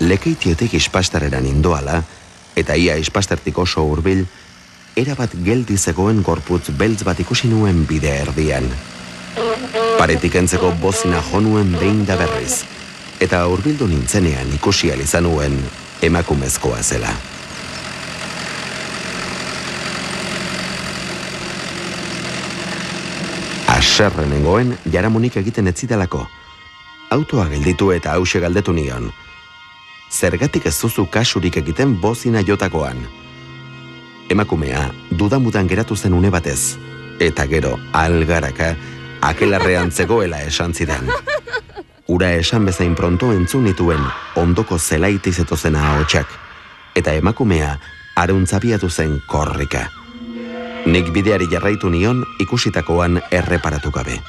Lekeitietik Ispastarera nindoala, eta ia Ispastertik oso hurbil, erabat geldi zegoen gorputz beltz bat ikusi nuen bide erdian. Paretik entzeko bozina jo nuen behin da berriz, eta hurbildu nintzenean ikusi ahal izan nuen emakumezkoa zela. Haserre nengoen jaramonik egiten ez zidalako. Autoa gelditu eta hause galdetu nion. Zergatik ez duzu kasurik egiten bozina jotakoan? Emakumea dudamudan geratu zen une batez, eta gero algaraka akelarrean zegoela esan zidan. Ura esan bezain pronto entzun nituen ondoko zelaiti zetozena ahotsak, eta emakumea aruntzabiatu zen korrika. Nik bideari jarraitu nion ikusitakoan erreparatu gabe.